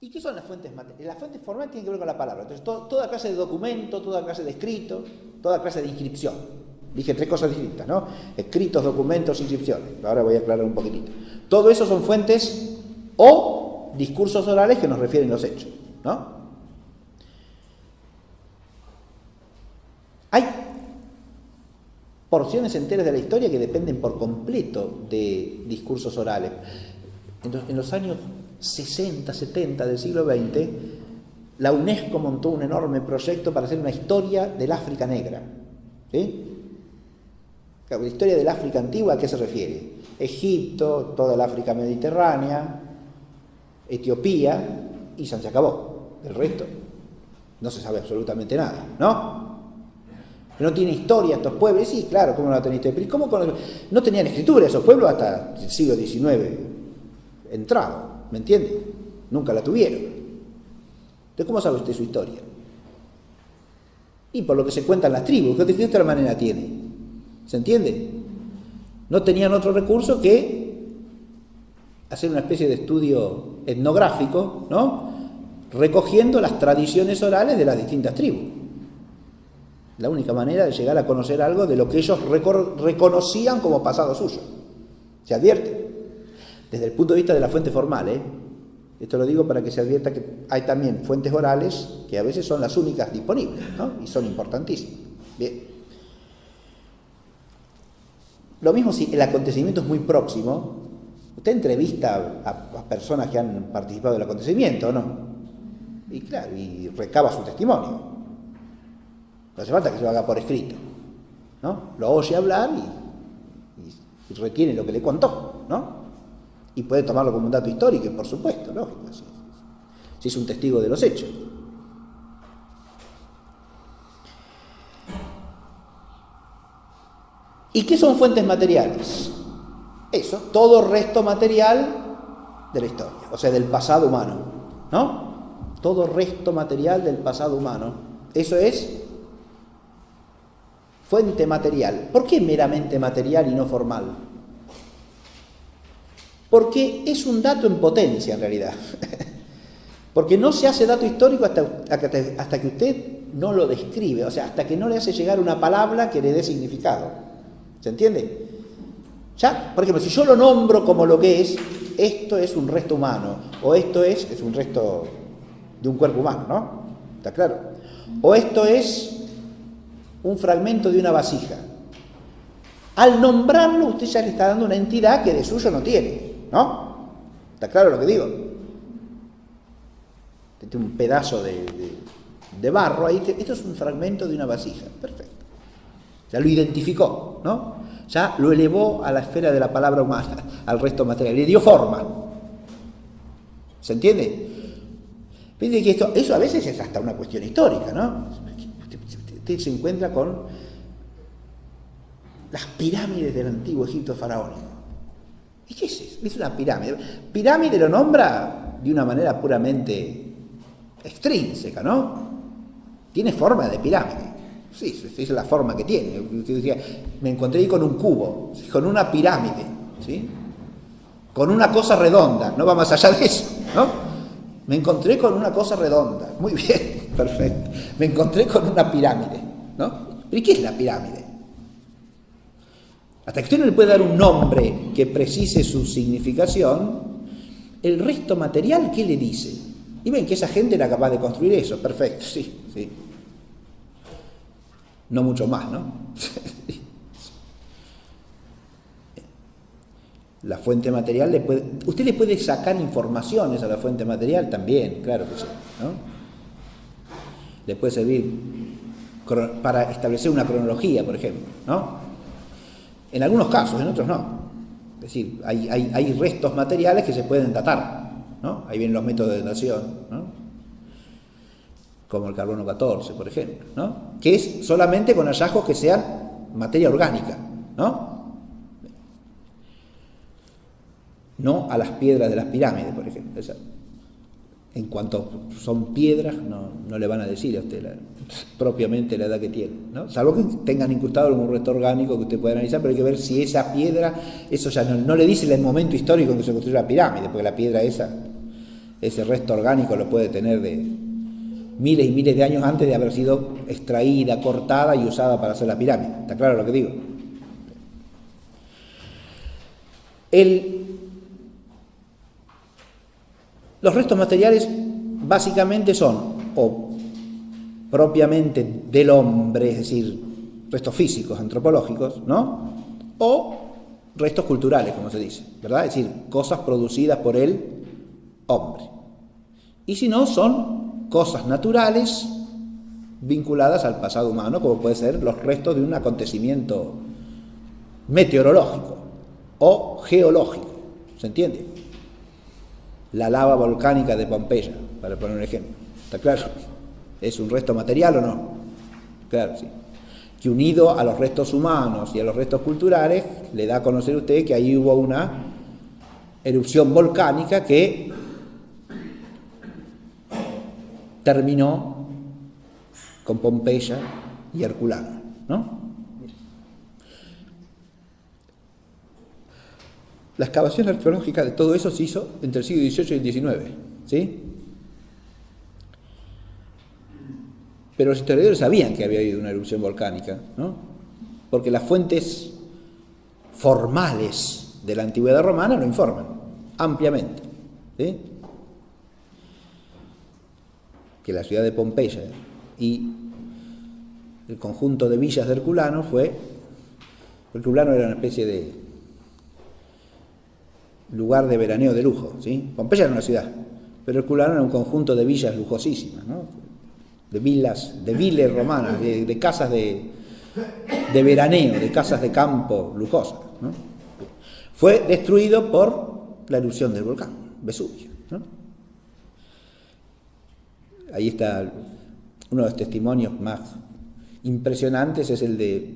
¿Y qué son las fuentes materiales? Las fuentes formales tienen que ver con la palabra. Entonces, toda clase de documento, toda clase de escrito, toda clase de inscripción. Dije tres cosas distintas, ¿no? Escritos, documentos, inscripciones. Ahora voy a aclarar un poquitito. Todo eso son fuentes o discursos orales que nos refieren los hechos, ¿no? Hay porciones enteras de la historia que dependen por completo de discursos orales. En los años 60, 70 del siglo XX, la UNESCO montó un enorme proyecto para hacer una historia del África negra. ¿Sí? Claro, la historia del África antigua, ¿a qué se refiere? Egipto, toda el África mediterránea, Etiopía, y se acabó. El resto no se sabe absolutamente nada, ¿no? No tiene historia estos pueblos. Sí, claro, ¿cómo no tienen historia? Pero ¿cómo no tenían escritura esos pueblos hasta el siglo XIX entrado? ¿Me entiende? Nunca la tuvieron. Entonces, ¿cómo sabe usted su historia? Y por lo que se cuentan las tribus, ¿qué otra manera tiene? ¿Se entiende? No tenían otro recurso que hacer una especie de estudio etnográfico, ¿no? Recogiendo las tradiciones orales de las distintas tribus. La única manera de llegar a conocer algo de lo que ellos reconocían como pasado suyo. ¿Se advierte? Desde el punto de vista de la fuente formal, esto lo digo para que se advierta que hay también fuentes orales que a veces son las únicas disponibles, ¿no? Y son importantísimas. Bien. Lo mismo si el acontecimiento es muy próximo, usted entrevista a personas que han participado del acontecimiento, ¿no? Y claro, y recaba su testimonio. No hace falta que se lo haga por escrito, ¿no? Lo oye hablar y retiene lo que le contó, ¿no? Y puede tomarlo como un dato histórico, por supuesto, lógico, si es un testigo de los hechos. ¿Y qué son fuentes materiales? Eso, todo resto material de la historia, o sea, del pasado humano, ¿no? Todo resto material del pasado humano. Eso es fuente material. ¿Por qué meramente material y no formal? Porque es un dato en potencia, en realidad. Porque no se hace dato histórico hasta que usted no lo describe, o sea, hasta que no le hace llegar una palabra que le dé significado. ¿Se entiende? Ya, por ejemplo, si yo lo nombro como lo que es, esto es un resto humano, o esto es un resto de un cuerpo humano, ¿no? ¿Está claro? O esto es un fragmento de una vasija. Al nombrarlo, usted ya le está dando una entidad que de suyo no tiene, ¿no? ¿Está claro lo que digo? Tiene un pedazo de barro ahí, esto es un fragmento de una vasija, perfecto. Ya lo identificó, ¿no? Ya lo elevó a la esfera de la palabra humana, al resto material, le dio forma. ¿Se entiende? Fíjense que eso a veces es hasta una cuestión histórica, ¿no? Usted se encuentra con las pirámides del antiguo Egipto faraónico. ¿Y qué es eso? Es una pirámide. Pirámide lo nombra de una manera puramente extrínseca, ¿no? Tiene forma de pirámide. Sí, esa es la forma que tiene. Usted decía, me encontré ahí con un cubo, con una pirámide, ¿sí? Con una cosa redonda, no va más allá de eso, ¿no? Me encontré con una cosa redonda. Muy bien, perfecto. Me encontré con una pirámide, ¿no? ¿Pero qué es la pirámide? Hasta que usted no le puede dar un nombre que precise su significación, el resto material, ¿qué le dice? Y ven que esa gente era capaz de construir eso, perfecto, sí, sí. No mucho más, ¿no? La fuente material usted le puede sacar informaciones a la fuente material también, claro que sí, ¿no? Le puede servir para establecer una cronología, por ejemplo, ¿no? En algunos casos, en otros no. Es decir, hay restos materiales que se pueden datar, ¿no? Ahí vienen los métodos de datación, ¿no? Como el carbono 14, por ejemplo, ¿no? Que es solamente con hallazgos que sean materia orgánica, ¿no? No a las piedras de las pirámides, por ejemplo. En cuanto son piedras, no le van a decir a usted propiamente la edad que tiene, ¿no? Salvo que tengan incrustado algún resto orgánico que usted pueda analizar, pero hay que ver si esa piedra, eso ya no le dice el momento histórico en que se construyó la pirámide, porque la piedra esa ese resto orgánico lo puede tener de miles y miles de años antes de haber sido extraída, cortada y usada para hacer la pirámide. ¿Está claro lo que digo? Los restos materiales básicamente son o propiamente del hombre, es decir, restos físicos, antropológicos, ¿no? O restos culturales, como se dice, ¿verdad? Es decir, cosas producidas por el hombre. Y si no, son cosas naturales vinculadas al pasado humano, como puede ser los restos de un acontecimiento meteorológico o geológico, ¿se entiende? La lava volcánica de Pompeya, para poner un ejemplo. ¿Está claro? ¿Es un resto material o no? Claro, sí. Que unido a los restos humanos y a los restos culturales, le da a conocer a usted que ahí hubo una erupción volcánica que terminó con Pompeya y Herculano, ¿no? La excavación arqueológica de todo eso se hizo entre el siglo XVIII y el XIX, ¿sí? Pero los historiadores sabían que había habido una erupción volcánica, ¿no? Porque las fuentes formales de la antigüedad romana lo informan ampliamente, ¿sí? Que la ciudad de Pompeya y el conjunto de villas de Herculano Herculano era una especie de lugar de veraneo de lujo, ¿sí? Pompeya era una ciudad, pero Herculano era un conjunto de villas lujosísimas, ¿no? De viles romanas, de casas de veraneo, de casas de campo lujosas, ¿no? Fue destruido por la erupción del volcán Vesubio, ¿no? Ahí está uno de los testimonios más impresionantes, es el de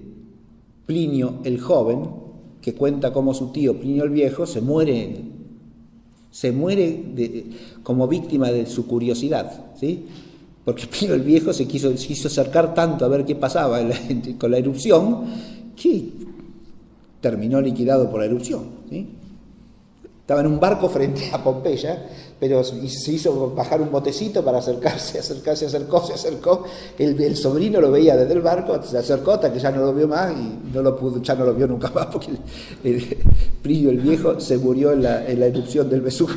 Plinio el Joven, que cuenta cómo su tío Plinio el Viejo se muere como víctima de su curiosidad, ¿sí? Porque Plinio el Viejo se quiso acercar tanto a ver qué pasaba con la erupción, que terminó liquidado por la erupción, ¿sí? Estaba en un barco frente a Pompeya, pero se hizo bajar un botecito para acercarse, acercó. El sobrino lo veía desde el barco, se acercó hasta que ya no lo vio más y ya no lo vio nunca más, porque Plinio el Viejo se murió en la erupción del Vesubio.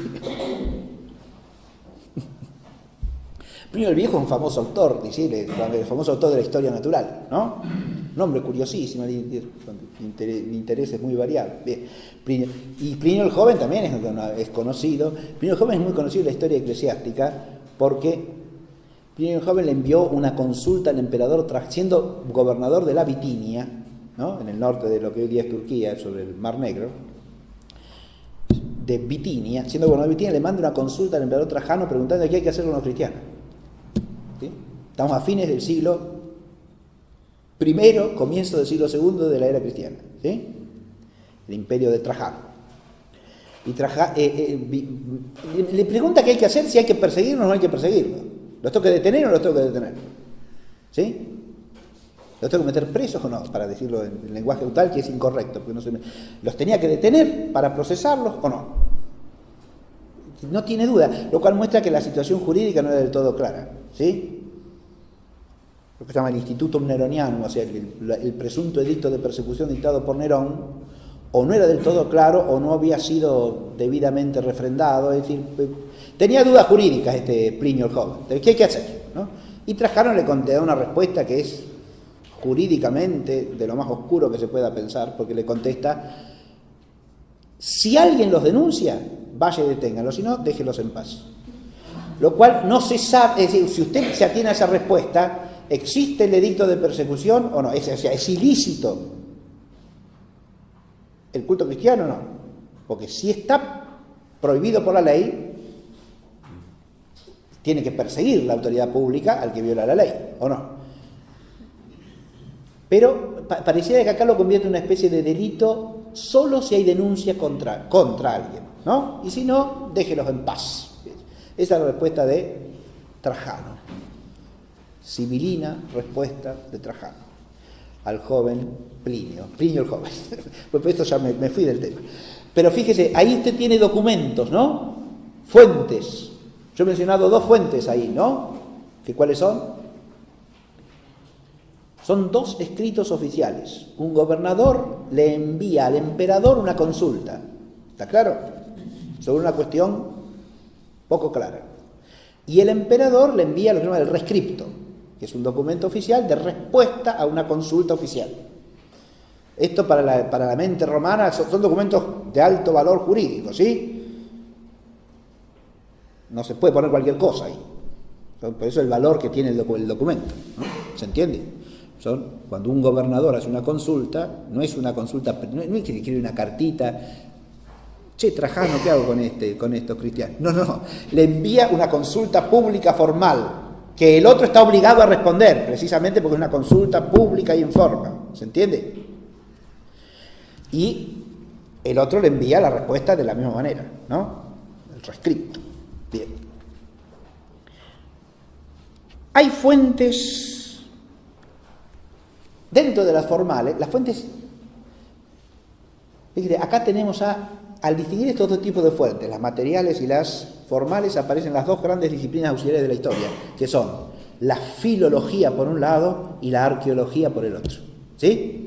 Plinio el Viejo es un famoso autor, el famoso autor de la historia natural, ¿no? Un hombre curiosísimo, de intereses muy variados. Y Plinio el Joven también es conocido. Plinio el Joven es muy conocido en la historia eclesiástica porque Plinio el Joven le envió una consulta al emperador, siendo gobernador de la Bitinia, ¿no? En el norte de lo que hoy día es Turquía, sobre el Mar Negro, de Bitinia, siendo gobernador de Bitinia, le manda una consulta al emperador Trajano preguntando qué hay que hacer con los cristianos. ¿Sí? Estamos a fines del siglo I, comienzo del siglo II de la era cristiana, ¿sí? El imperio de Trajano. Y le pregunta qué hay que hacer, si hay que perseguirlos o no hay que perseguirlos. ¿Los tengo que detener o no los tengo que detener? ¿Sí? ¿Los tengo que meter presos o no? Para decirlo en lenguaje actual, que es incorrecto. Porque ¿los tenía que detener para procesarlos o no? No tiene duda, lo cual muestra que la situación jurídica no era del todo clara, ¿sí? Lo que se llama el Institutum Neronianum, o sea, el presunto edicto de persecución dictado por Nerón, o no era del todo claro o no había sido debidamente refrendado, es decir, tenía dudas jurídicas Plinio el Joven. ¿Qué hay que hacer? ¿No? Y Trajano le da una respuesta que es jurídicamente de lo más oscuro que se pueda pensar, porque le contesta: si alguien los denuncia, vaya y deténganlos, si no, déjelos en paz. Lo cual no se sabe, es decir, si usted se atiene a esa respuesta, ¿existe el edicto de persecución o no? O sea, ¿es ilícito el culto cristiano o no? Porque si está prohibido por la ley, tiene que perseguir la autoridad pública al que viola la ley, ¿o no? Pero pareciera que acá lo convierte en una especie de delito solo si hay denuncia contra alguien, ¿no? Y si no, déjelos en paz. Esa es la respuesta de Trajano. Sibilina respuesta de Trajano al joven Plinio el Joven. Pues esto ya me fui del tema. Pero fíjese, ahí usted tiene documentos, ¿no? Fuentes Yo he mencionado dos fuentes ahí, ¿no? ¿Que cuáles son? Son dos escritos oficiales. Un gobernador le envía al emperador una consulta. ¿Está claro? Sobre una cuestión poco clara. Y el emperador le envía lo que se llama el rescripto, que es un documento oficial de respuesta a una consulta oficial. Esto para la mente romana son documentos de alto valor jurídico, ¿sí? No se puede poner cualquier cosa ahí. Por eso el valor que tiene el documento, ¿no? ¿Se entiende? Cuando un gobernador hace una consulta, no es una consulta, no es que escribe una cartita, che, Trajano, ¿qué hago con estos cristianos? No, le envía una consulta pública formal, que el otro está obligado a responder, precisamente porque es una consulta pública y en forma, ¿se entiende? Y el otro le envía la respuesta de la misma manera, ¿no? El rescripto. Bien. Hay fuentes, dentro de las formales, las fuentes, fíjate, acá tenemos al distinguir estos dos tipos de fuentes, las materiales y las formales, aparecen las dos grandes disciplinas auxiliares de la historia, que son la filología por un lado y la arqueología por el otro, ¿sí?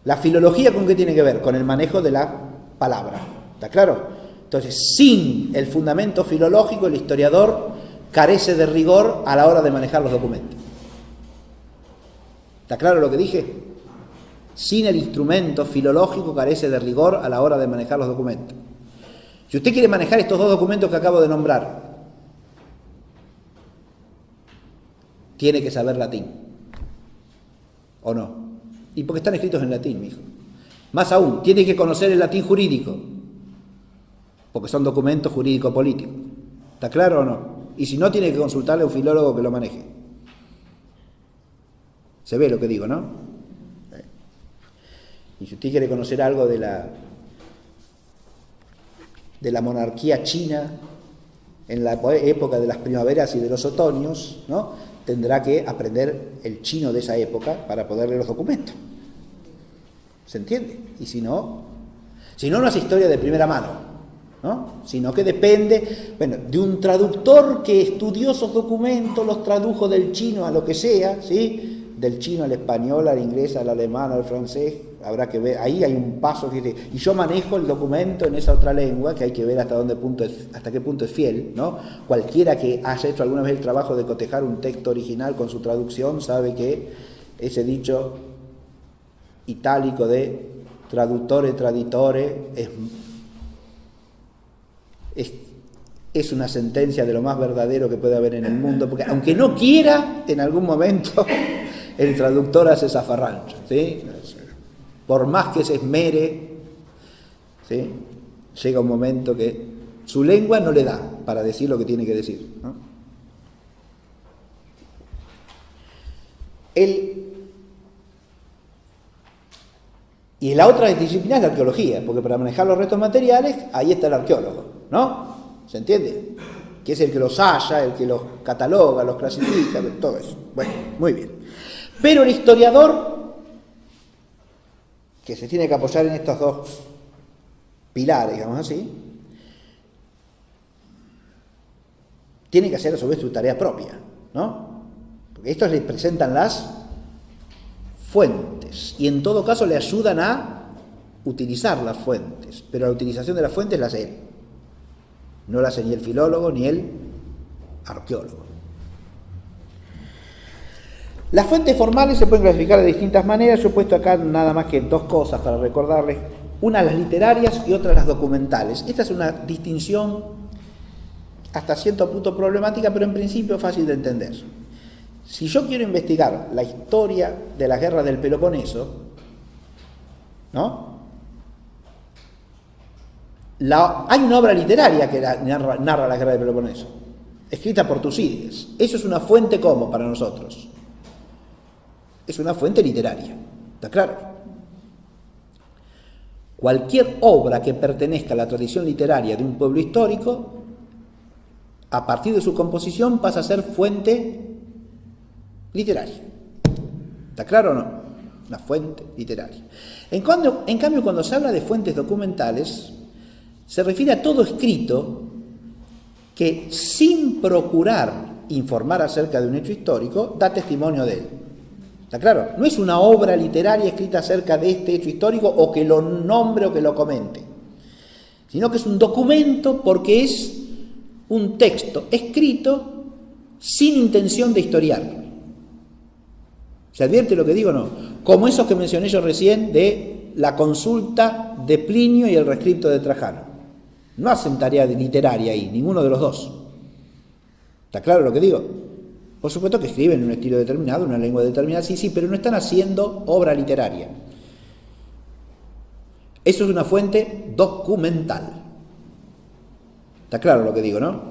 La filología, ¿con qué tiene que ver? Con el manejo de la palabra, ¿está claro? Entonces, sin el fundamento filológico, el historiador carece de rigor a la hora de manejar los documentos. ¿Está claro lo que dije? Sin el instrumento filológico carece de rigor a la hora de manejar los documentos. Si usted quiere manejar estos dos documentos que acabo de nombrar, tiene que saber latín, ¿o no? Y porque están escritos en latín, mijo. Más aún, tiene que conocer el latín jurídico, porque son documentos jurídico-políticos. ¿Está claro o no? Y si no, tiene que consultarle a un filólogo que lo maneje. Se ve lo que digo, ¿no? Y si usted quiere conocer algo de la monarquía china en la época de las primaveras y de los otoños, ¿no?, tendrá que aprender el chino de esa época para poder leer los documentos. ¿Se entiende? Y si no es historia de primera mano, ¿no? Sino que depende, bueno, de un traductor que estudió esos documentos, los tradujo del chino a lo que sea, ¿sí? Del chino al español, al inglés, al alemán, al francés. Habrá que ver, ahí hay un paso, y yo manejo el documento en esa otra lengua, que hay que ver hasta qué punto es fiel, ¿no? Cualquiera que haya hecho alguna vez el trabajo de cotejar un texto original con su traducción sabe que ese dicho itálico de traduttore traditore es una sentencia de lo más verdadero que puede haber en el mundo, porque aunque no quiera, en algún momento el traductor hace zafarrancho, ¿sí? Por más que se esmere, ¿sí?, llega un momento que su lengua no le da para decir lo que tiene que decir, ¿no? Y la otra disciplina es la arqueología, porque para manejar los restos materiales, ahí está el arqueólogo, ¿no? ¿Se entiende? Que es el que los halla, el que los cataloga, los clasifica, todo eso. Bueno, muy bien. Pero el historiador, que se tiene que apoyar en estos dos pilares, digamos así, tiene que hacer a su vez su tarea propia, ¿no? Porque estos le presentan las fuentes y en todo caso le ayudan a utilizar las fuentes, pero la utilización de las fuentes la hace él, no la hace ni el filólogo ni el arqueólogo. Las fuentes formales se pueden clasificar de distintas maneras. Yo he puesto acá nada más que dos cosas para recordarles, una las literarias y otra las documentales. Esta es una distinción hasta cierto punto problemática, pero en principio fácil de entender. Si yo quiero investigar la historia de la guerra del Peloponeso, ¿no?, hay una obra literaria que narra la guerra del Peloponeso, escrita por Tucídides. Eso es una fuente ¿cómo para nosotros? Es una fuente literaria, ¿está claro? Cualquier obra que pertenezca a la tradición literaria de un pueblo histórico, a partir de su composición pasa a ser fuente literaria. ¿Está claro o no? Una fuente literaria. En cambio, cuando se habla de fuentes documentales, se refiere a todo escrito que sin procurar informar acerca de un hecho histórico, da testimonio de él. ¿Está claro? No es una obra literaria escrita acerca de este hecho histórico o que lo nombre o que lo comente, sino que es un documento porque es un texto escrito sin intención de historiar. ¿Se advierte lo que digo o no? Como esos que mencioné yo recién de la consulta de Plinio y el rescripto de Trajano. No hacen tarea literaria ahí, ninguno de los dos. ¿Está claro lo que digo? Por supuesto que escriben en un estilo determinado, una lengua determinada, sí, pero no están haciendo obra literaria. Eso es una fuente documental. ¿Está claro lo que digo, no?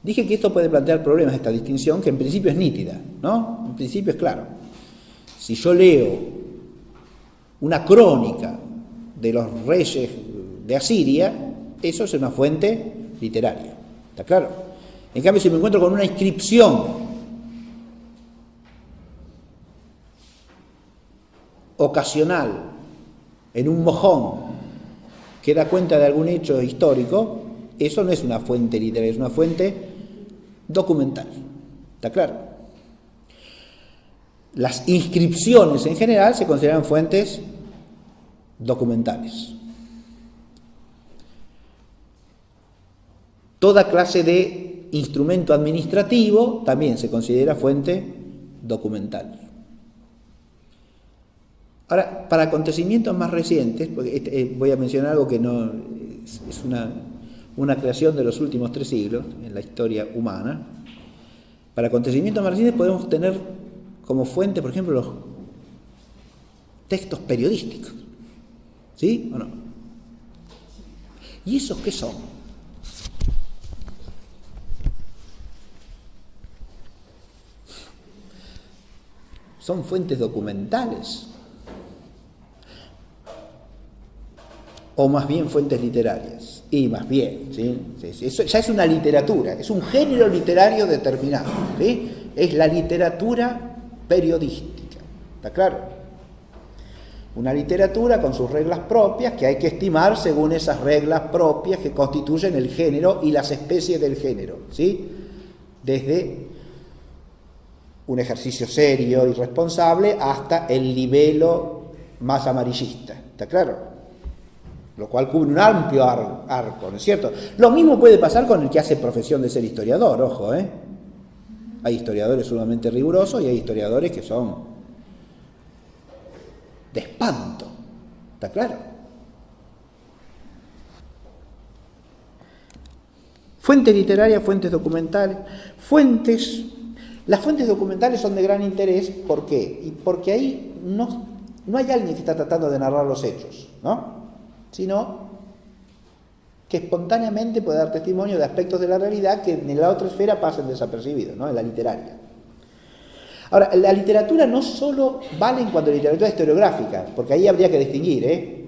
Dije que esto puede plantear problemas, esta distinción, que en principio es nítida, ¿no? En principio es claro. Si yo leo una crónica de los reyes de Asiria, eso es una fuente literaria. ¿Está claro? En cambio, si me encuentro con una inscripción ocasional en un mojón que da cuenta de algún hecho histórico, eso no es una fuente literaria, es una fuente documental. ¿Está claro? Las inscripciones en general se consideran fuentes documentales. Toda clase de instrumento administrativo también se considera fuente documental. Ahora, para acontecimientos más recientes, porque voy a mencionar algo que no es una creación de los últimos 3 siglos en la historia humana. Para acontecimientos más recientes podemos tener como fuente, por ejemplo, los textos periodísticos. ¿Sí o no? ¿Y esos qué son? Son fuentes documentales, o más bien fuentes literarias, y más bien, ¿sí? Eso ya es una literatura, es un género literario determinado, ¿sí? Es la literatura periodística, ¿está claro? Una literatura con sus reglas propias que hay que estimar según esas reglas propias que constituyen el género y las especies del género, ¿sí? Desde un ejercicio serio y responsable hasta el libelo más amarillista, ¿está claro? Lo cual cubre un amplio arco, ¿no es cierto? Lo mismo puede pasar con el que hace profesión de ser historiador, ojo, ¿eh? Hay historiadores sumamente rigurosos y hay historiadores que son de espanto, ¿está claro? Fuentes literarias, fuentes documentales, las fuentes documentales son de gran interés, ¿por qué? Y porque ahí no hay alguien que está tratando de narrar los hechos, ¿no? Sino que espontáneamente puede dar testimonio de aspectos de la realidad que en la otra esfera pasan desapercibidos, ¿no? En la literaria. Ahora, la literatura no solo vale en cuanto a literatura historiográfica, porque ahí habría que distinguir,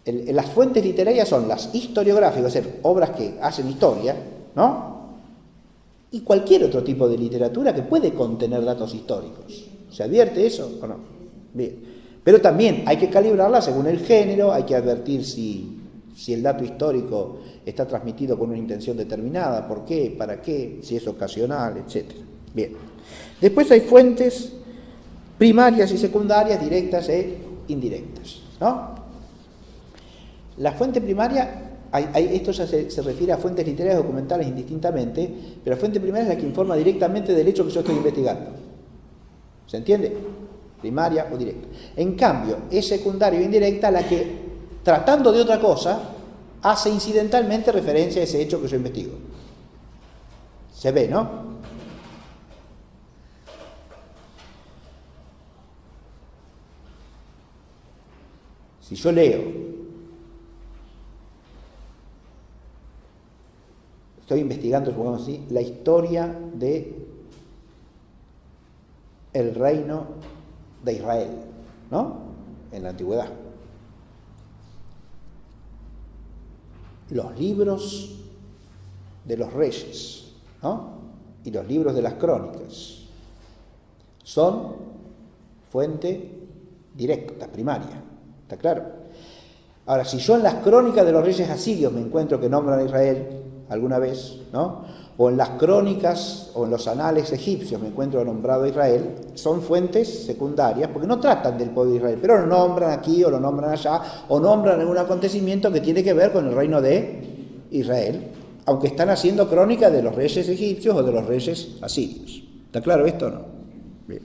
las fuentes literarias son las historiográficas, es decir, obras que hacen historia, ¿no? Y cualquier otro tipo de literatura que puede contener datos históricos. ¿Se advierte eso o no? Bien. Pero también hay que calibrarla según el género, hay que advertir si el dato histórico está transmitido con una intención determinada, por qué, para qué, si es ocasional, etc. Bien. Después hay fuentes primarias y secundarias, directas e indirectas, ¿no? La fuente primaria, esto ya se refiere a fuentes literarias documentales indistintamente, pero la fuente primaria es la que informa directamente del hecho que yo estoy investigando. ¿Se entiende? Primaria o directa. En cambio, es secundaria o indirecta la que, tratando de otra cosa, hace incidentalmente referencia a ese hecho que yo investigo. ¿Se ve, no? Si yo leo, estoy investigando, supongamos así, la historia de el reino de Israel, ¿no? En la antigüedad. Los libros de los reyes, ¿no? Y los libros de las crónicas son fuente directa, primaria, ¿está claro? Ahora, si yo en las crónicas de los reyes asirios me encuentro que nombran a Israel alguna vez, ¿no? O en las crónicas o en los anales egipcios me encuentro nombrado a Israel, son fuentes secundarias, porque no tratan del pueblo de Israel, pero lo nombran aquí o lo nombran allá, o nombran algún acontecimiento que tiene que ver con el reino de Israel, aunque están haciendo crónica de los reyes egipcios o de los reyes asirios. ¿Está claro esto o no? Bien.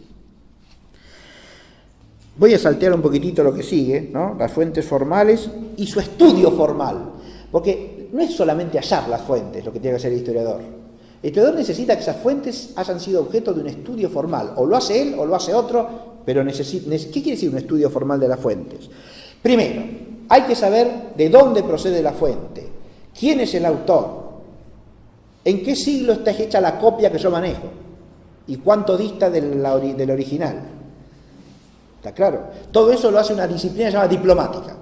Voy a saltear un poquitito lo que sigue, ¿no? Las fuentes formales y su estudio formal, porque no es solamente hallar las fuentes lo que tiene que hacer el historiador. El historiador necesita que esas fuentes hayan sido objeto de un estudio formal, o lo hace él o lo hace otro, pero ¿qué quiere decir un estudio formal de las fuentes? Primero, hay que saber de dónde procede la fuente, quién es el autor, en qué siglo está hecha la copia que yo manejo y cuánto dista del original. ¿Está claro? Todo eso lo hace una disciplina llamada diplomática,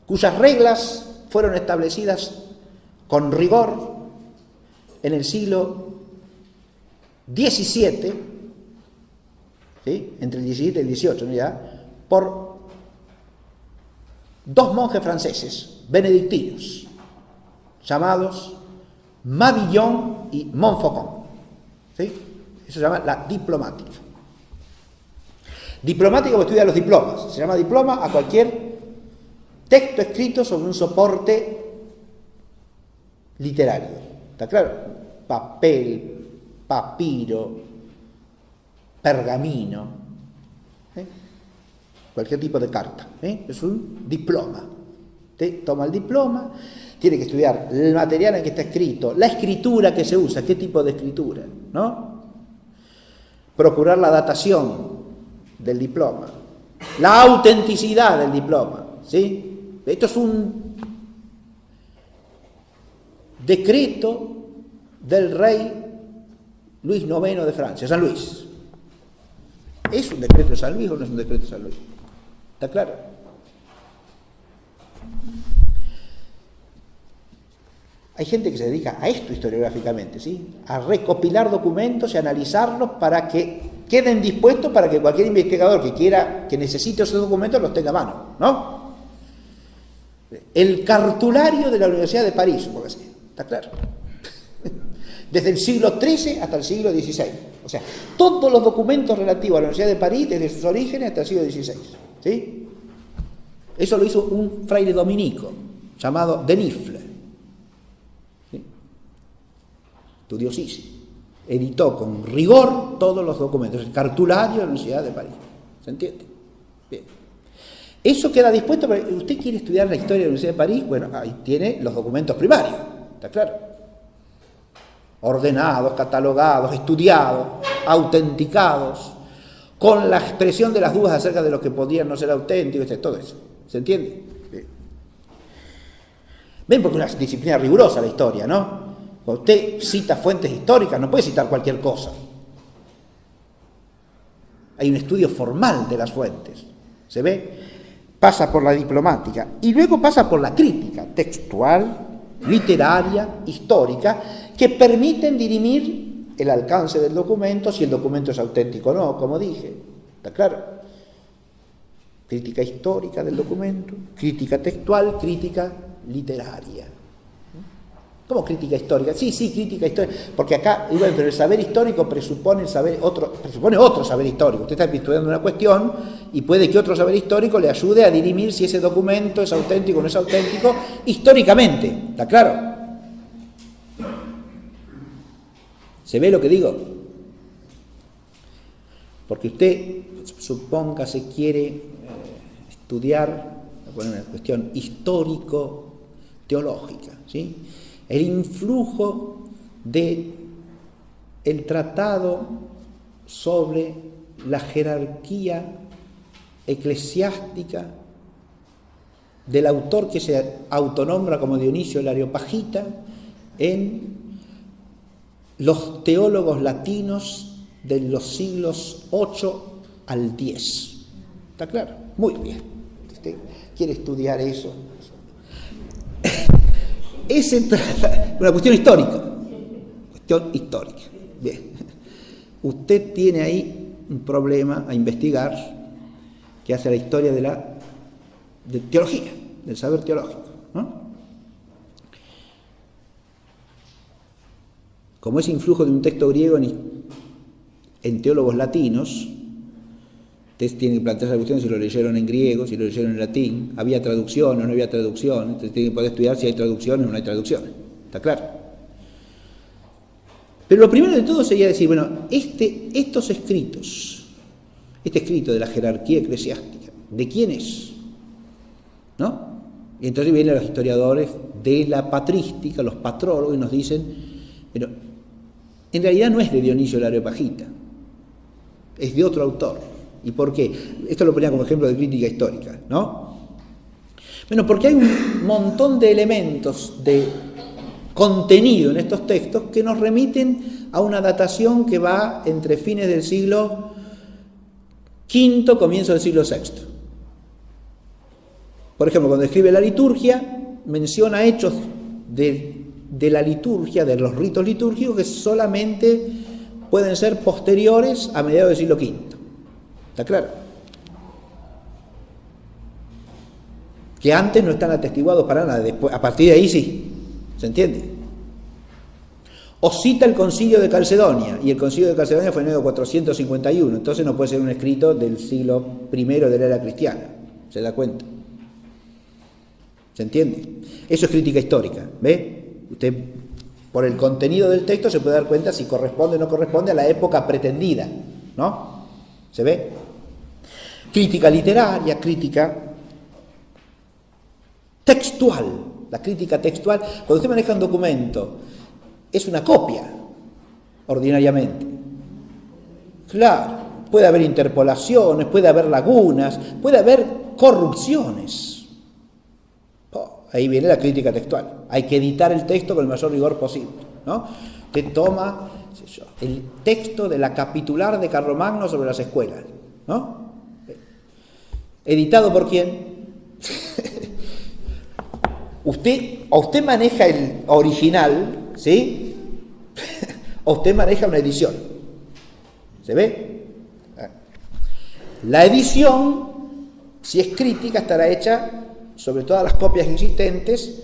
cuyas reglas fueron establecidas con rigor en el siglo XVII, ¿sí? Entre el XVII y el XVIII, ¿no? Ya, por dos monjes franceses, benedictinos, llamados Mabillon y Montfaucon, ¿sí? Eso se llama la diplomática. Diplomática porque estudia los diplomas, se llama diploma a cualquier texto escrito sobre un soporte literario. ¿Está claro? Papel, papiro, pergamino, cualquier tipo de carta, es un diploma. Usted toma el diploma, tiene que estudiar el material en que está escrito, la escritura que se usa, qué tipo de escritura, ¿no? Procurar la datación del diploma, la autenticidad del diploma, ¿sí? Esto es un decreto del rey Luis IX de Francia, San Luis. ¿Es un decreto de San Luis o no es un decreto de San Luis? ¿Está claro? Hay gente que se dedica a esto historiográficamente, ¿sí? A recopilar documentos y analizarlos para que queden dispuestos para que cualquier investigador que necesite esos documentos los tenga a mano, ¿no? El cartulario de la Universidad de París, por así, ¿está claro? Desde el siglo XIII hasta el siglo XVI. O sea, todos los documentos relativos a la Universidad de París, desde sus orígenes hasta el siglo XVI. ¿Sí? Eso lo hizo un fraile dominico llamado Denifle. ¿Sí? Estudiosísimo. Editó con rigor todos los documentos, el cartulario de la Universidad de París. ¿Se entiende? Bien. Eso queda dispuesto, pero usted quiere estudiar la historia de la Universidad de París, bueno, ahí tiene los documentos primarios, ¿está claro? Ordenados, catalogados, estudiados, autenticados, con la expresión de las dudas acerca de lo que podían no ser auténticos, todo eso. ¿Se entiende? Bien. Ven, porque es una disciplina rigurosa la historia, ¿no? Cuando usted cita fuentes históricas, no puede citar cualquier cosa. Hay un estudio formal de las fuentes. ¿Se ve? Pasa por la diplomática y luego pasa por la crítica textual, literaria, histórica, que permiten dirimir el alcance del documento, si el documento es auténtico o no, como dije. ¿Está claro? Crítica histórica del documento, crítica textual, crítica literaria. ¿Cómo crítica histórica? Sí, crítica histórica, porque acá, bueno, pero el saber histórico presupone otro saber histórico. Usted está estudiando una cuestión y puede que otro saber histórico le ayude a dirimir si ese documento es auténtico o no es auténtico históricamente. ¿Está claro? ¿Se ve lo que digo? Porque usted, suponga, se quiere estudiar una cuestión histórico-teológica, ¿sí? El influjo de el tratado sobre la jerarquía eclesiástica del autor que se autonombra como Dionisio el Areopagita en los teólogos latinos de los siglos 8 al 10. ¿Está claro? Muy bien. ¿Usted quiere estudiar eso? Es una cuestión histórica. Cuestión histórica. Bien. Usted tiene ahí un problema a investigar que hace la historia de la de teología, del saber teológico, ¿no? Como ese influjo de un texto griego en teólogos latinos, ustedes tienen que plantearse la cuestión si lo leyeron en griego, si lo leyeron en latín, había traducción o no había traducción, entonces tienen que poder estudiar si hay traducciones o no hay traducciones, ¿está claro? Pero lo primero de todo sería decir, bueno, estos escritos, este escrito de la jerarquía eclesiástica, ¿de quién es? ¿No? Y entonces vienen los historiadores de la patrística, los patrólogos, y nos dicen, pero en realidad no es de Dionisio el Areopagita, es de otro autor. ¿Y por qué? Esto lo ponía como ejemplo de crítica histórica, ¿no? Bueno, porque hay un montón de elementos de contenido en estos textos que nos remiten a una datación que va entre fines del siglo V, comienzo del siglo VI. Por ejemplo, cuando escribe la liturgia, menciona hechos de la liturgia, de los ritos litúrgicos, que solamente pueden ser posteriores a mediados del siglo V. ¿Está claro? Que antes no están atestiguados para nada, después, a partir de ahí sí. ¿Se entiende? O cita el Concilio de Calcedonia, y el Concilio de Calcedonia fue en el año 451, entonces no puede ser un escrito del siglo I de la era cristiana. ¿Se da cuenta? ¿Se entiende? Eso es crítica histórica, ¿ve? Usted, por el contenido del texto, se puede dar cuenta si corresponde o no corresponde a la época pretendida, ¿no? ¿Se ve? Crítica literaria, crítica textual. La crítica textual, cuando usted maneja un documento, es una copia, ordinariamente. Claro, puede haber interpolaciones, puede haber lagunas, puede haber corrupciones. Ahí viene la crítica textual. Hay que editar el texto con el mayor rigor posible, ¿no? Usted toma, qué sé yo, el texto de la capitular de Carlomagno sobre las escuelas, ¿no? ¿Editado por quién? Usted maneja el original, ¿sí? O usted maneja una edición. ¿Se ve? La edición, si es crítica, estará hecha sobre todas las copias existentes,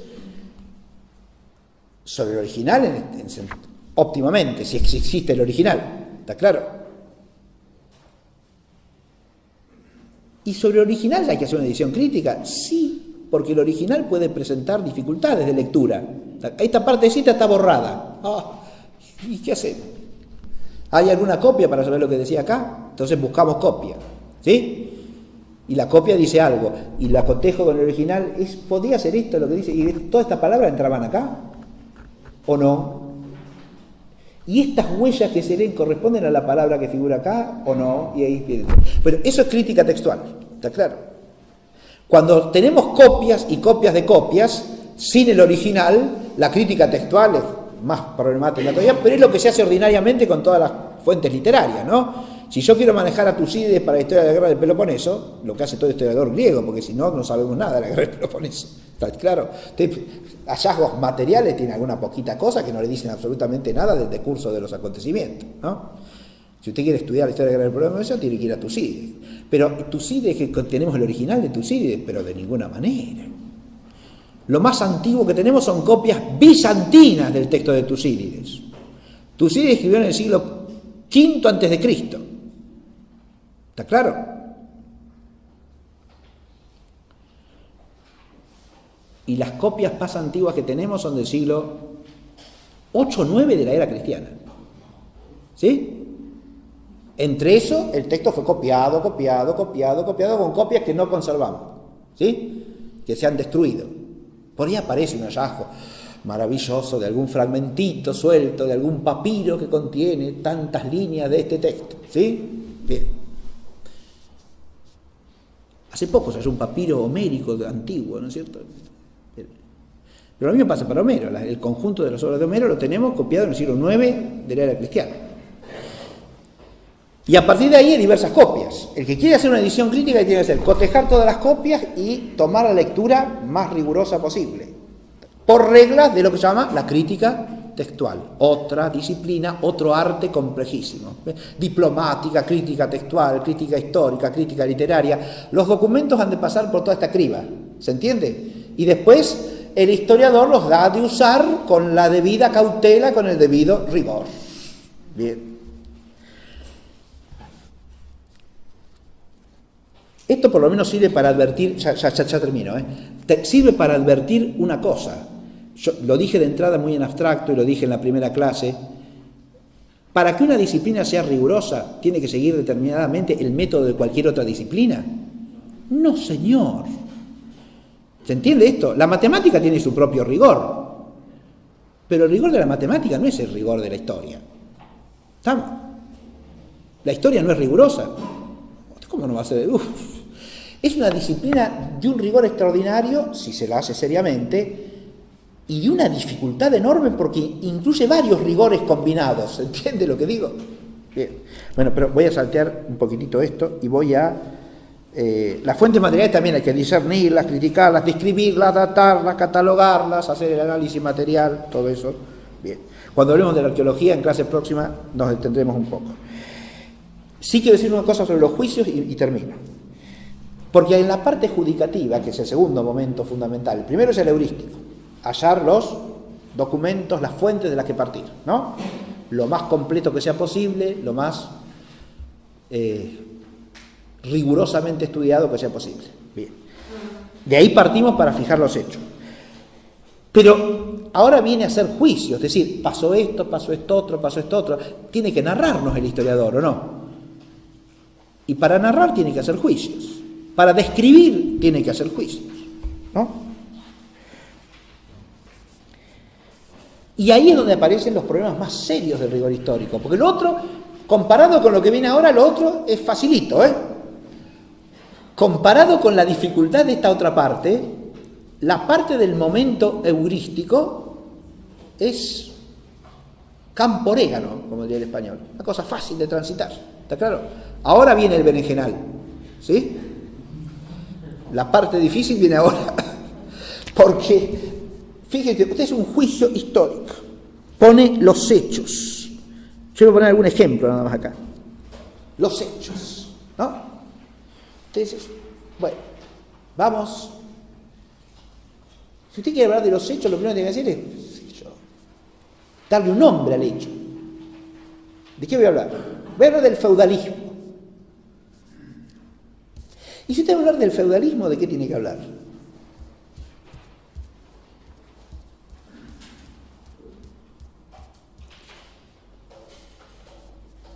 sobre el original, óptimamente, si existe el original. ¿Está claro? ¿Y sobre el original hay que hacer una edición crítica? Sí. Porque el original puede presentar dificultades de lectura. Esta partecita está borrada. ¿Y qué hacemos? ¿Hay alguna copia para saber lo que decía acá? Entonces buscamos copia, ¿sí? Y la copia dice algo, y la cotejo con el original, ¿podría ser esto lo que dice? ¿Y todas estas palabras entraban acá? ¿O no? ¿Y estas huellas que se leen corresponden a la palabra que figura acá? ¿O no? Y ahí, pero eso es crítica textual, ¿está claro? Cuando tenemos copias y copias de copias, sin el original, la crítica textual es más problemática todavía, pero es lo que se hace ordinariamente con todas las fuentes literarias, ¿no? Si yo quiero manejar a Tucídides para la historia de la guerra del Peloponeso, lo que hace todo historiador griego, porque si no, no sabemos nada de la guerra del Peloponeso. ¿Está claro? Hallazgos materiales tienen alguna poquita cosa que no le dicen absolutamente nada del decurso de los acontecimientos, ¿no? Si usted quiere estudiar la historia de la guerra del Peloponeso, tiene que ir a Tucídides. Pero Tucídides, que tenemos el original de Tucídides, pero de ninguna manera. Lo más antiguo que tenemos son copias bizantinas del texto de Tucídides. Tucídides escribió en el siglo V antes de Cristo. ¿Está claro? Y las copias más antiguas que tenemos son del siglo 8 o 9 de la era cristiana. ¿Sí? Entre eso, el texto fue copiado, con copias que no conservamos, ¿sí? Que se han destruido. Por ahí aparece un hallazgo maravilloso de algún fragmentito suelto, de algún papiro que contiene tantas líneas de este texto, ¿sí? Bien. Hace poco se halló un papiro homérico antiguo, ¿no es cierto? Pero lo mismo pasa para Homero. El conjunto de las obras de Homero lo tenemos copiado en el siglo IX de la era cristiana. Y a partir de ahí hay diversas copias. El que quiere hacer una edición crítica tiene que hacer cotejar todas las copias y tomar la lectura más rigurosa posible, por reglas de lo que se llama la crítica textual, otra disciplina, otro arte complejísimo. Diplomática, crítica textual, crítica histórica, crítica literaria. Los documentos han de pasar por toda esta criba, ¿se entiende? Y después el historiador los da de usar con la debida cautela, con el debido rigor. Bien. Esto por lo menos sirve para advertir, ya termino, sirve para advertir una cosa. Yo lo dije de entrada muy en abstracto y lo dije en la primera clase. Para que una disciplina sea rigurosa, ¿tiene que seguir determinadamente el método de cualquier otra disciplina? No, señor. ¿Se entiende esto? La matemática tiene su propio rigor, pero el rigor de la matemática no es el rigor de la historia. ¿Estamos? La historia no es rigurosa. ¿Cómo no va a ser? Es una disciplina de un rigor extraordinario, si se la hace seriamente, y de una dificultad enorme porque incluye varios rigores combinados. ¿Se entiende lo que digo? Bien. Bueno, pero voy a saltear un poquitito esto y voy a... las fuentes materiales también hay que discernirlas, criticarlas, describirlas, datarlas, catalogarlas, hacer el análisis material, todo eso. Bien. Cuando hablemos de la arqueología, en clase próxima nos detendremos un poco. Sí quiero decir una cosa sobre los juicios y termino. Porque en la parte judicativa, que es el segundo momento fundamental, el primero es el heurístico, hallar los documentos, las fuentes de las que partir, ¿no? Lo más completo que sea posible, lo más rigurosamente estudiado que sea posible. Bien. De ahí partimos para fijar los hechos. Pero ahora viene a hacer juicio, es decir, pasó esto otro. Tiene que narrarnos el historiador, ¿o no? Y para narrar tiene que hacer juicios. Para describir tiene que hacer juicios, ¿no? Y ahí es donde aparecen los problemas más serios del rigor histórico. Porque lo otro, comparado con lo que viene ahora, lo otro es facilito, Comparado con la dificultad de esta otra parte, la parte del momento heurístico es campo orégano, como diría el español. Una cosa fácil de transitar, ¿está claro? Ahora viene el berenjenal, ¿sí? La parte difícil viene ahora. Porque, fíjate, usted es un juicio histórico. Pone los hechos. Yo voy a poner algún ejemplo nada más acá. Los hechos, ¿no? Entonces, bueno, vamos. Si usted quiere hablar de los hechos, lo primero que tiene que hacer es darle un nombre al hecho. ¿De qué voy a hablar? Voy a hablar del feudalismo. Y si usted va a hablar del feudalismo, ¿de qué tiene que hablar?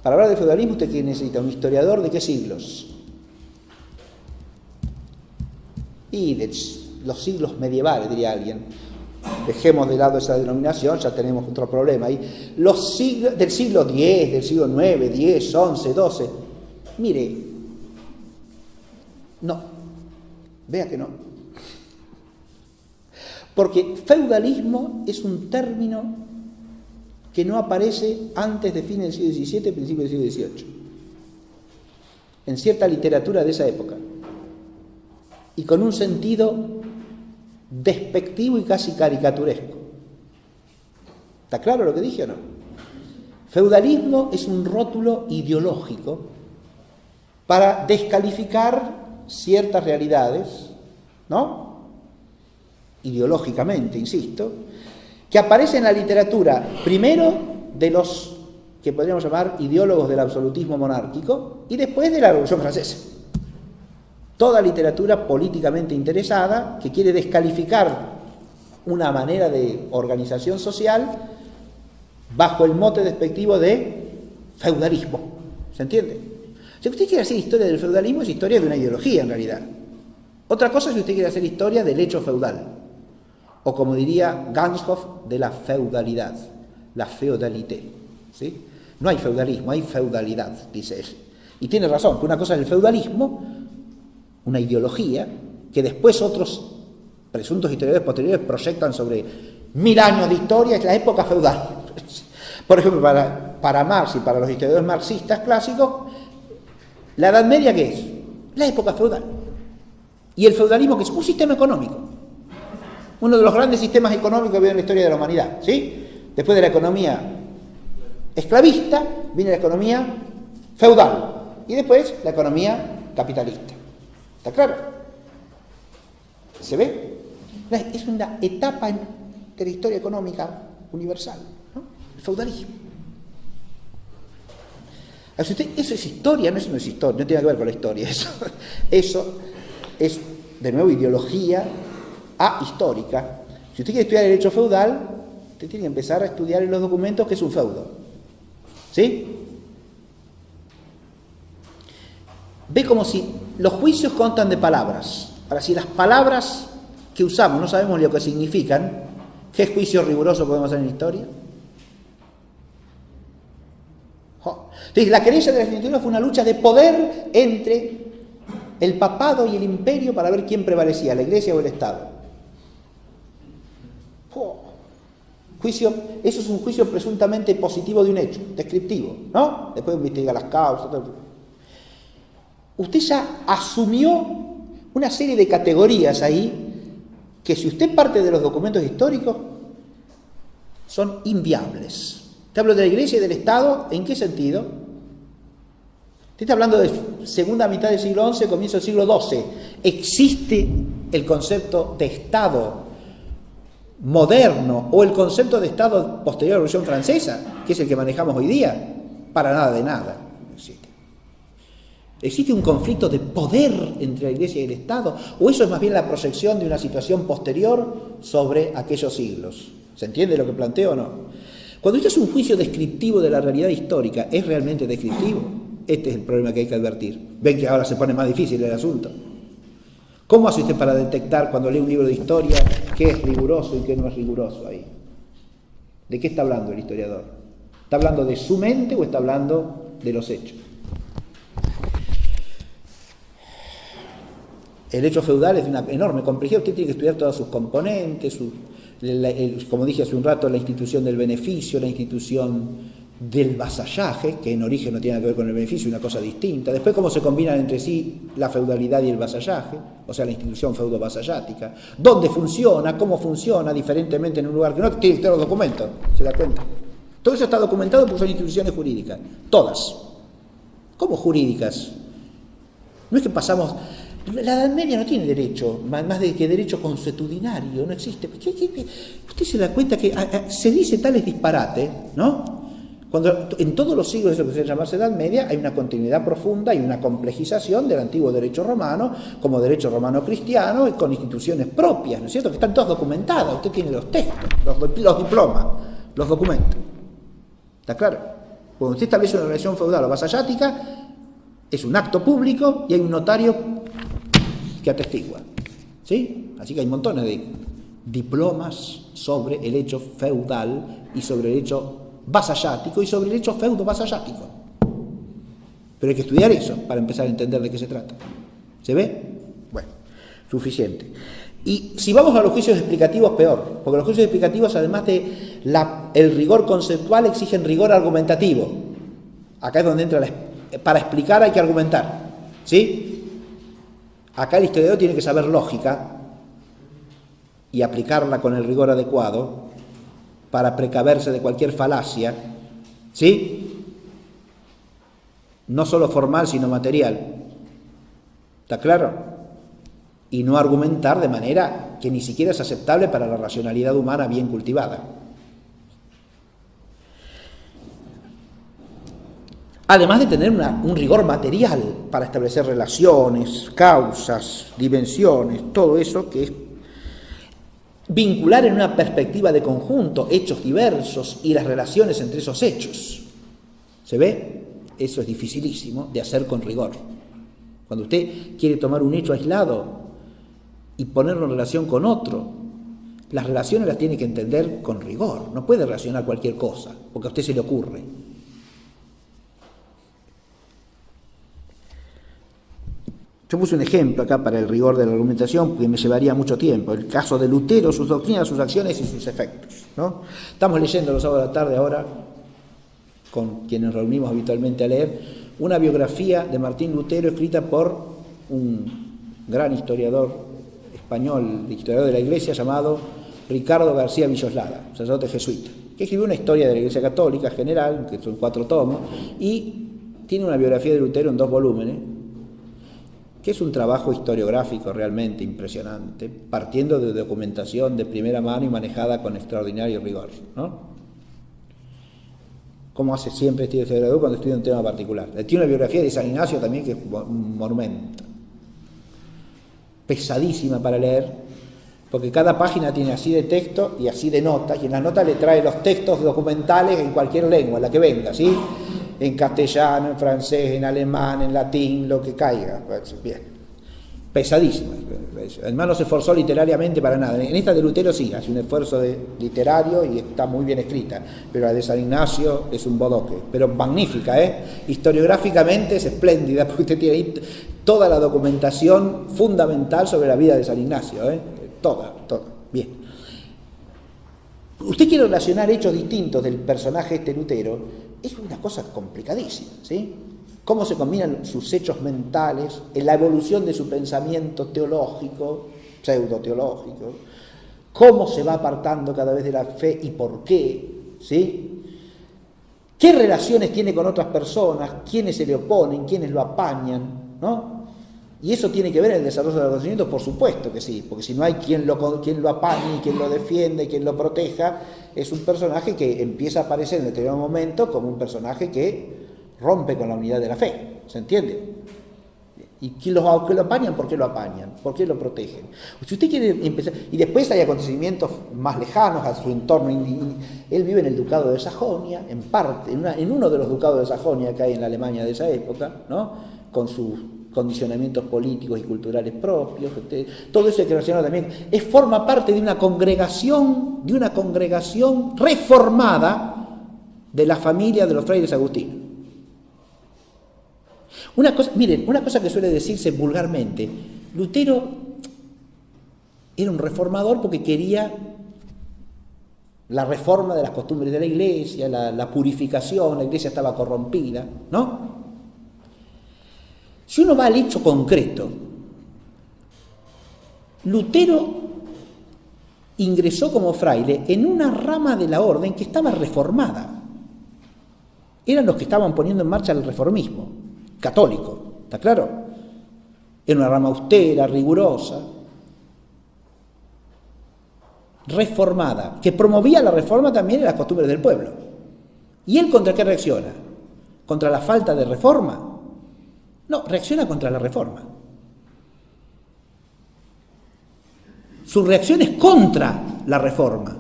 Para hablar del feudalismo, ¿usted qué necesita? ¿Un historiador de qué siglos? Y de los siglos medievales, diría alguien. Dejemos de lado esa denominación, ya tenemos otro problema ahí. Los siglos del siglo X, del siglo IX, X, XI, XII. Mire, no, vea que no. Porque feudalismo es un término que no aparece antes de fines del siglo XVII, principios del siglo XVIII. En cierta literatura de esa época. Y con un sentido despectivo y casi caricaturesco. ¿Está claro lo que dije o no? Feudalismo es un rótulo ideológico para descalificar ciertas realidades, ¿no? Ideológicamente, insisto, que aparecen en la literatura, primero de los que podríamos llamar ideólogos del absolutismo monárquico y después de la Revolución Francesa. Toda literatura políticamente interesada que quiere descalificar una manera de organización social bajo el mote despectivo de feudalismo. ¿Se entiende? Si usted quiere hacer historia del feudalismo, es historia de una ideología en realidad. Otra cosa es si usted quiere hacer historia del hecho feudal. O como diría Ganshof, de la feudalidad, la feudalité. ¿Sí? No hay feudalismo, hay feudalidad, dice él. Y tiene razón, que una cosa es el feudalismo, una ideología, que después otros presuntos historiadores posteriores proyectan sobre 1000 años de historia, es la época feudal. Por ejemplo, para Marx y para los historiadores marxistas clásicos, ¿la Edad Media qué es? La época feudal. Y el feudalismo, que es un sistema económico. Uno de los grandes sistemas económicos que ha habido en la historia de la humanidad, ¿sí? Después de la economía esclavista, viene la economía feudal. Y después la economía capitalista. ¿Está claro? ¿Se ve? Es una etapa de la historia económica universal, ¿no? El feudalismo. Eso es historia, no, eso no es historia, no tiene que ver con la historia. Eso es, de nuevo, ideología ahistórica. Si usted quiere estudiar el derecho feudal, usted tiene que empezar a estudiar en los documentos qué es un feudo. ¿Sí? Ve como si los juicios constan de palabras. Ahora, si las palabras que usamos no sabemos lo que significan, ¿qué juicio riguroso podemos hacer en la historia? Entonces, la querella de la escritura fue una lucha de poder entre el papado y el imperio para ver quién prevalecía, la iglesia o el Estado. Juicio, eso es un juicio presuntamente positivo de un hecho, descriptivo, ¿no? Después investiga las causas. Todo. Usted ya asumió una serie de categorías ahí que, si usted parte de los documentos históricos, son inviables. Te hablo de la iglesia y del Estado, ¿en qué sentido? Usted está hablando de segunda mitad del siglo XI, comienzo del siglo XII. ¿Existe el concepto de Estado moderno o el concepto de Estado posterior a la Revolución Francesa, que es el que manejamos hoy día? Para nada de nada. ¿Existe un conflicto de poder entre la Iglesia y el Estado? ¿O eso es más bien la proyección de una situación posterior sobre aquellos siglos? ¿Se entiende lo que planteo o no? Cuando esto es un juicio descriptivo de la realidad histórica, ¿es realmente descriptivo? Este es el problema que hay que advertir. Ven que ahora se pone más difícil el asunto. ¿Cómo hace usted para detectar, cuando lee un libro de historia, qué es riguroso y qué no es riguroso ahí? ¿De qué está hablando el historiador? ¿Está hablando de su mente o está hablando de los hechos? El hecho feudal es de una enorme complejidad. Usted tiene que estudiar todos sus componentes, como dije hace un rato, la institución del beneficio, la institución del vasallaje, que en origen no tiene nada que ver con el beneficio, una cosa distinta. Después, cómo se combinan entre sí la feudalidad y el vasallaje, o sea, la institución feudo-vasallática. ¿Dónde funciona? ¿Cómo funciona? Diferentemente en un lugar que no tiene los documentos, ¿se da cuenta? Todo eso está documentado porque son instituciones jurídicas, todas. ¿Cómo jurídicas? No es que pasamos... La Edad Media no tiene derecho, más de que derecho consuetudinario, no existe. Usted se da cuenta que se dice tales disparates, ¿no? Cuando en todos los siglos de lo que se llama Edad Media hay una continuidad profunda y una complejización del antiguo derecho romano como derecho romano cristiano y con instituciones propias, ¿no es cierto? Que están todas documentadas. Usted tiene los textos, los diplomas, los documentos. ¿Está claro? Cuando usted establece una relación feudal o vasallática, es un acto público y hay un notario que atestigua, ¿sí? Así que hay montones de diplomas sobre el hecho feudal y sobre el hecho vasallático y sobre el hecho feudo-vasallático. Pero hay que estudiar eso para empezar a entender de qué se trata. ¿Se ve? Bueno, suficiente. Y si vamos a los juicios explicativos, peor, porque los juicios explicativos, además de el rigor conceptual, exigen rigor argumentativo. Acá es donde entra para explicar hay que argumentar, ¿sí? Acá el historiador tiene que saber lógica y aplicarla con el rigor adecuado para precaverse de cualquier falacia, ¿sí? No solo formal, sino material. ¿Está claro? Y no argumentar de manera que ni siquiera es aceptable para la racionalidad humana bien cultivada. Además de tener un rigor material para establecer relaciones, causas, dimensiones, todo eso que es vincular en una perspectiva de conjunto hechos diversos y las relaciones entre esos hechos. ¿Se ve? Eso es dificilísimo de hacer con rigor. Cuando usted quiere tomar un hecho aislado y ponerlo en relación con otro, las relaciones las tiene que entender con rigor. No puede relacionar cualquier cosa, porque a usted se le ocurre. Yo puse un ejemplo acá para el rigor de la argumentación, porque me llevaría mucho tiempo. El caso de Lutero, sus doctrinas, sus acciones y sus efectos, ¿no? Estamos leyendo los sábados de la tarde ahora, con quienes reunimos habitualmente a leer, una biografía de Martín Lutero escrita por un gran historiador español, historiador de la Iglesia, llamado Ricardo García Villoslada, sacerdote jesuita, que escribió una historia de la Iglesia Católica general, que son 4 tomos, y tiene una biografía de Lutero en 2 volúmenes, que es un trabajo historiográfico realmente impresionante, partiendo de documentación de primera mano y manejada con extraordinario rigor, ¿no? Como hace siempre este historiador cuando estudia un tema particular. Tiene una biografía de San Ignacio también que es un monumento. Pesadísima para leer, porque cada página tiene así de texto y así de notas, y en las notas le trae los textos documentales en cualquier lengua, la que venga, ¿sí? En castellano, en francés, en alemán, en latín, lo que caiga. Bien. Pesadísimo. Además no se esforzó literariamente para nada. En esta de Lutero sí, hace un esfuerzo literario y está muy bien escrita, pero la de San Ignacio es un bodoque, pero magnífica, historiográficamente es espléndida, porque usted tiene ahí toda la documentación fundamental sobre la vida de San Ignacio, toda, bien. Usted quiere relacionar hechos distintos del personaje Lutero, es una cosa complicadísima, ¿sí? Cómo se combinan sus hechos mentales, en la evolución de su pensamiento teológico, pseudo-teológico, cómo se va apartando cada vez de la fe y por qué, ¿sí? ¿Qué relaciones tiene con otras personas? ¿Quiénes se le oponen? ¿Quiénes lo apañan? ¿No? Y eso tiene que ver en el desarrollo de los conocimientos, por supuesto que sí, porque si no hay quien lo apañe, quien lo defienda y quien lo proteja, es un personaje que empieza a aparecer en determinado momento como un personaje que rompe con la unidad de la fe, ¿se entiende? ¿Y que lo apañan? ¿Por qué lo apañan? ¿Por qué lo protegen? Si usted quiere empezar, y después hay acontecimientos más lejanos a su entorno, él vive en el ducado de Sajonia, en parte, en uno de los ducados de Sajonia que hay en la Alemania de esa época, ¿no? Con sus condicionamientos políticos y culturales propios, todo eso hay que relacionarlo también, forma parte de una congregación reformada de la familia de los frailes agustinos. Miren, una cosa que suele decirse vulgarmente, Lutero era un reformador porque quería la reforma de las costumbres de la Iglesia, la purificación, la Iglesia estaba corrompida, ¿no? Si uno va al hecho concreto, Lutero ingresó como fraile en una rama de la orden que estaba reformada. Eran los que estaban poniendo en marcha el reformismo católico, ¿está claro? Era una rama austera, rigurosa, reformada, que promovía la reforma también en las costumbres del pueblo. ¿Y él contra qué reacciona? ¿Contra la falta de reforma? No, reacciona contra la reforma. Su reacción es contra la reforma.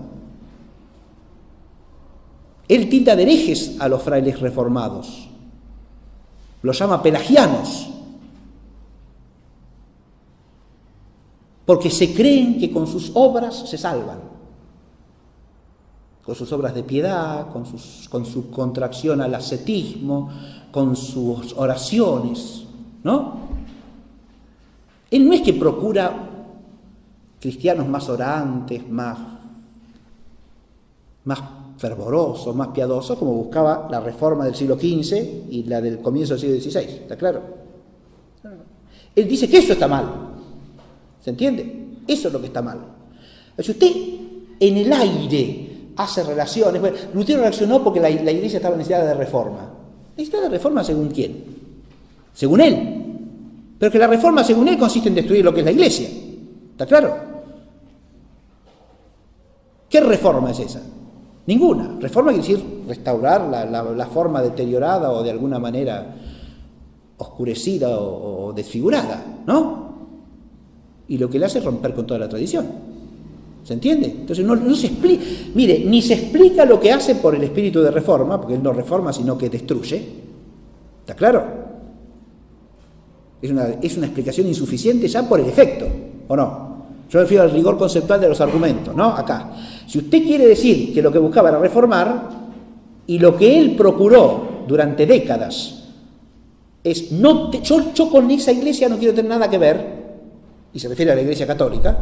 Él tilda de herejes a los frailes reformados. Los llama pelagianos. Porque se creen que con sus obras se salvan. Con sus obras de piedad, con su contracción al ascetismo, con sus oraciones, ¿no? Él no es que procura cristianos más orantes, más fervorosos, más piadosos, como buscaba la reforma del siglo XV y la del comienzo del siglo XVI, ¿está claro? Él dice que eso está mal, ¿se entiende? Eso es lo que está mal. Si usted en el aire hace relaciones, bueno, Lutero reaccionó porque la Iglesia estaba necesitada de reforma. ¿Necesitada de reforma según quién? Según él. Pero que la reforma según él consiste en destruir lo que es la Iglesia, ¿está claro? ¿Qué reforma es esa? Ninguna. Reforma quiere decir restaurar la forma deteriorada o de alguna manera oscurecida o desfigurada, ¿no? Y lo que le hace es romper con toda la tradición. ¿Se entiende? Entonces no se explica. Mire, ni se explica lo que hace por el espíritu de reforma, porque él no reforma sino que destruye. ¿Está claro? Es una explicación insuficiente ya por el efecto, ¿o no? Yo me refiero al rigor conceptual de los argumentos, ¿no? Acá. Si usted quiere decir que lo que buscaba era reformar, y lo que él procuró durante décadas es, yo con esa iglesia no quiero tener nada que ver, y se refiere a la Iglesia Católica,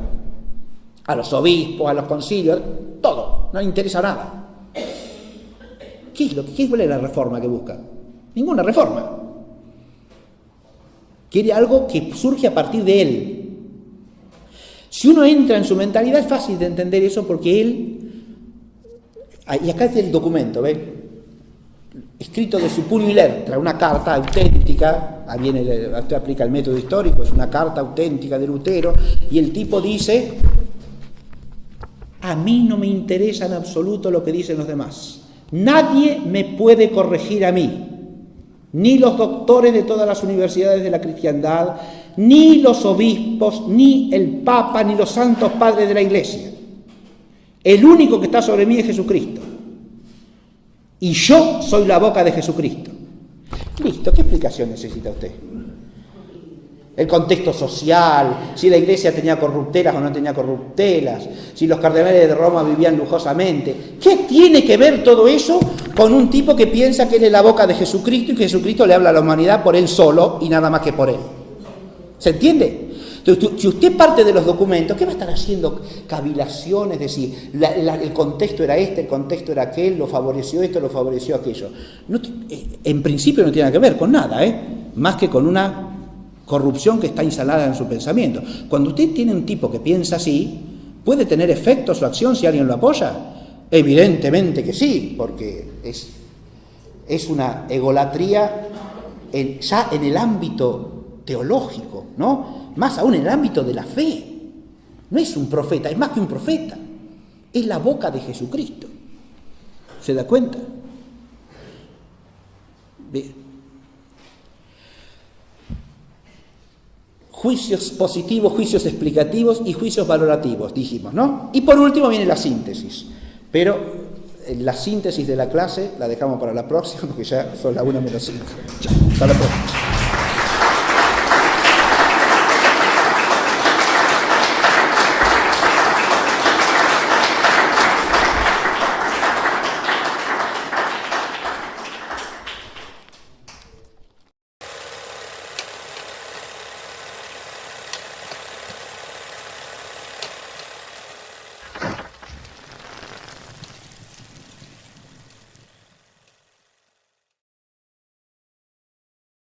a los obispos, a los concilios, todo, no le interesa nada. ¿Cuál es la reforma que busca? Ninguna reforma. Quiere algo que surge a partir de él. Si uno entra en su mentalidad es fácil de entender eso porque él, y acá es el documento, ¿ven? Escrito de su puño y letra, una carta auténtica, usted aplica el método histórico, es una carta auténtica de Lutero, y el tipo dice: a mí no me interesa en absoluto lo que dicen los demás, nadie me puede corregir a mí, ni los doctores de todas las universidades de la cristiandad, ni los obispos, ni el Papa, ni los santos padres de la Iglesia. El único que está sobre mí es Jesucristo. Y yo soy la boca de Jesucristo. Listo, ¿qué explicación necesita usted? El contexto social, si la Iglesia tenía corruptelas o no tenía corruptelas, si los cardenales de Roma vivían lujosamente. ¿Qué tiene que ver todo eso con un tipo que piensa que él es la boca de Jesucristo y que Jesucristo le habla a la humanidad por él solo y nada más que por él? ¿Se entiende? Entonces, si usted parte de los documentos, ¿qué va a estar haciendo? Cavilaciones, de si el contexto era este, el contexto era aquel, lo favoreció esto, lo favoreció aquello. No, en principio no tiene nada que ver con nada, más que con una corrupción que está instalada en su pensamiento. Cuando usted tiene un tipo que piensa así, ¿puede tener efecto su acción si alguien lo apoya? Evidentemente que sí, porque es una egolatría ya en el ámbito teológico, ¿no? Más aún en el ámbito de la fe. No es un profeta, es más que un profeta. Es la boca de Jesucristo. ¿Se da cuenta? Bien. Juicios positivos, juicios explicativos y juicios valorativos, dijimos, ¿no? Y por último viene la síntesis. Pero la síntesis de la clase la dejamos para la próxima, porque ya son las 1:05. Hasta la próxima.